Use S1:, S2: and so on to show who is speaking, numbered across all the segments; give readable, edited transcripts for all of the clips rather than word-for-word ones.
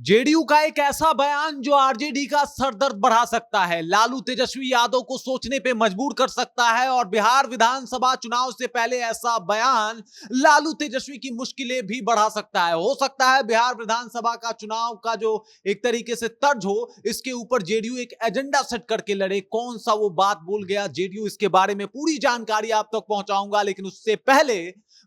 S1: JDU का एक ऐसा बयान जो आरजेडी का सरदर्द बढ़ा सकता है, लालू तेजस्वी यादव को सोचने पे मजबूर कर सकता है। और बिहार विधानसभा चुनाव से पहले ऐसा बयान लालू तेजस्वी की मुश्किलें भी बढ़ा सकता है। हो सकता है बिहार विधानसभा का चुनाव का जो एक तरीके से तर्ज हो, इसके ऊपर जेडीयू एक एजेंडा सेट करके लड़े। कौन सा वो बात बोल गया जेडीयू, इसके बारे में पूरी जानकारी आप तक पहुंचाऊंगा। लेकिन उससे पहले,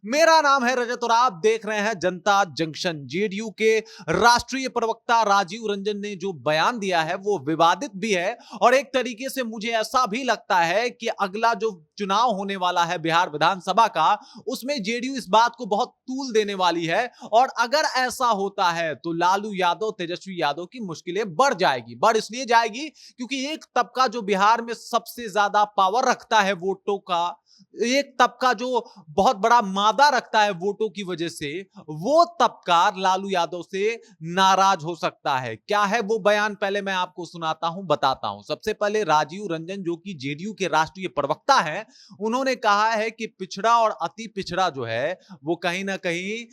S1: मेरा नाम है रजत और आप देख रहे हैं जनता जंक्शन। जेडीयू के राष्ट्रीय प्रवक्ता राजीव रंजन ने जो बयान दिया है वो विवादित भी है, और एक तरीके से मुझे ऐसा भी लगता है कि अगला जो चुनाव होने वाला है बिहार विधानसभा का, उसमें जेडीयू इस बात को बहुत तूल देने वाली है। और अगर ऐसा होता है तो लालू यादव, तेजस्वी यादव की मुश्किलें बढ़ जाएगी। बढ़ इसलिए जाएगी क्योंकि एक तबका जो बिहार में सबसे ज्यादा पावर रखता है वोटों का, एक तबका जो बहुत बड़ा मादा रखता है वोटों की वजह से, वो तबका लालू यादव से नाराज हो सकता है। क्या है वो बयान, पहले मैं आपको सुनाता हूं, बताता हूं। सबसे पहले राजीव रंजन, जो कि जेडीयू के राष्ट्रीय प्रवक्ता हैं, उन्होंने कहा है कि पिछड़ा और अति पिछड़ा जो है वो कहीं ना कहीं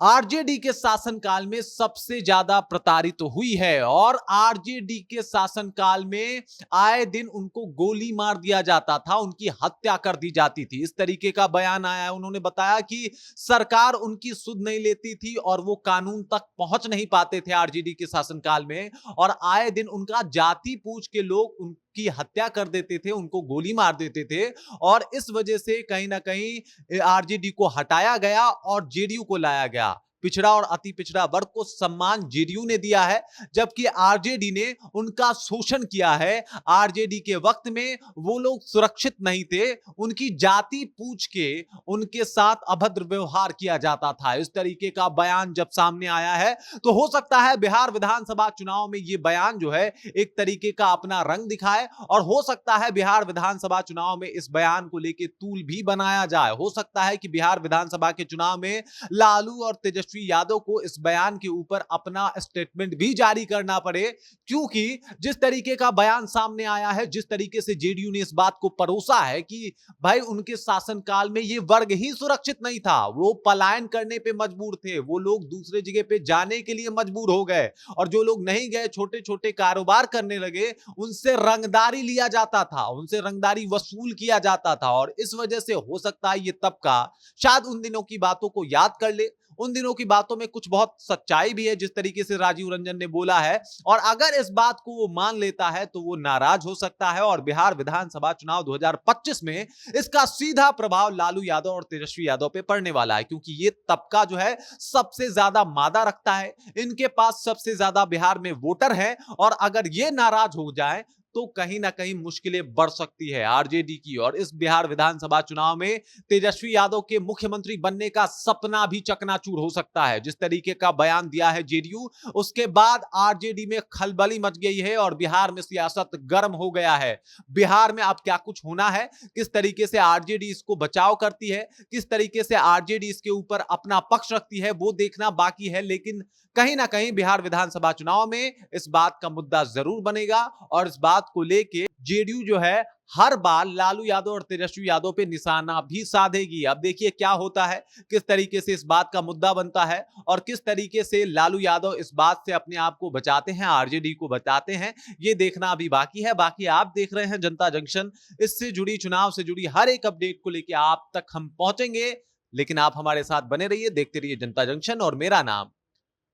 S1: आरजेडी के शासनकाल में सबसे ज्यादा प्रताड़ित हुई है। और आरजेडी के शासनकाल में आए दिन उनको गोली मार दिया जाता था, उनकी हत्या कर दी जाती थी। इस तरीके का बयान आया है। उन्होंने बताया कि सरकार उनकी सुध नहीं लेती थी और वो कानून तक पहुंच नहीं पाते थे आरजेडी के शासनकाल में। और आए दिन उनका जाति पूछ के लोग उनकी हत्या कर देते थे, उनको गोली मार देते थे। और इस वजह से कहीं ना कहीं आरजेडी को हटाया गया और जेडीयू को लाया गया। पिछड़ा और अति पिछड़ा वर्ग को सम्मान जेडीयू ने दिया है, जबकि आरजेडी ने उनका शोषण किया है। आरजेडी के वक्त में वो लोग सुरक्षित नहीं थे, उनकी जाति पूछ के उनके साथ अभद्र व्यवहार किया जाता था। इस तरीके का बयान जब सामने आया है तो हो सकता है बिहार विधानसभा चुनाव में ये बयान जो है एक तरीके का अपना रंग दिखाए, और हो सकता है बिहार विधानसभा चुनाव में इस बयान को लेकर तूल भी बनाया जाए। हो सकता है कि बिहार विधानसभा के चुनाव में लालू और तेजस्वी यादव को इस बयान के ऊपर अपना स्टेटमेंट भी जारी करना पड़े, क्योंकि जिस तरीके का बयान सामने आया है, जिस तरीके से जेडीयू ने इस बात को परोसा है कि भाई उनके शासनकाल में ये वर्ग ही सुरक्षित नहीं था, वो पलायन करने पे मजबूर थे, वो लोग दूसरे जगह पे जाने के लिए मजबूर हो गए। और जो लोग नहीं गए, छोटे छोटे कारोबार करने लगे, उनसे रंगदारी लिया जाता था, उनसे रंगदारी वसूल किया जाता था। और इस वजह से हो सकता है ये तबका शायद उन दिनों की बातों को याद कर ले। उन दिनों की बातों में कुछ बहुत सच्चाई भी है, जिस तरीके से राजीव रंजन ने बोला है। और अगर इस बात को वो मान लेता है तो वो नाराज हो सकता है, और बिहार विधानसभा चुनाव 2025 में इसका सीधा प्रभाव लालू यादव और तेजस्वी यादव पे पड़ने वाला है, क्योंकि ये तबका जो है सबसे ज्यादा मादा रखता है, इनके पास सबसे ज्यादा बिहार में वोटर है। और अगर ये नाराज हो जाए तो कहीं ना कहीं मुश्किलें बढ़ सकती है आरजेडी की। और इस बिहार विधानसभा चुनाव में तेजस्वी यादव के मुख्यमंत्री बनने का सपना भी चकनाचूर हो सकता है। जिस तरीके का बयान दिया है जेडीयू, उसके बाद आरजेडी में खलबली मच गई है और बिहार में सियासत गर्म हो गया है। बिहार में अब क्या कुछ होना है, किस तरीके से आरजेडी इसको बचाव करती है, किस तरीके से आरजेडी इसके ऊपर अपना पक्ष रखती है, वो देखना बाकी है। लेकिन कहीं ना कहीं बिहार विधानसभा चुनाव में इस बात का मुद्दा जरूर बनेगा, और इस बात को लेके जेडीयू जो है हर बार लालू यादव और तेजस्वी यादव पे निशाना भी साधेगी। अब देखिए क्या होता है, किस तरीके से इस बात का मुद्दा बनता है, और किस तरीके से लालू यादव इस बात से अपने आप को बचाते हैं, आरजेडी को बचाते हैं, ये देखना अभी बाकी है। बाकी आप देख रहे हैं जनता जंक्शन, इससे जुड़ी, चुनाव से जुड़ी हर एक अपडेट को लेकर आप तक हम पहुंचेंगे। लेकिन आप हमारे साथ बने रहिए, देखते रहिए जनता जंक्शन, और मेरा नाम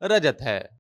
S1: रजत है।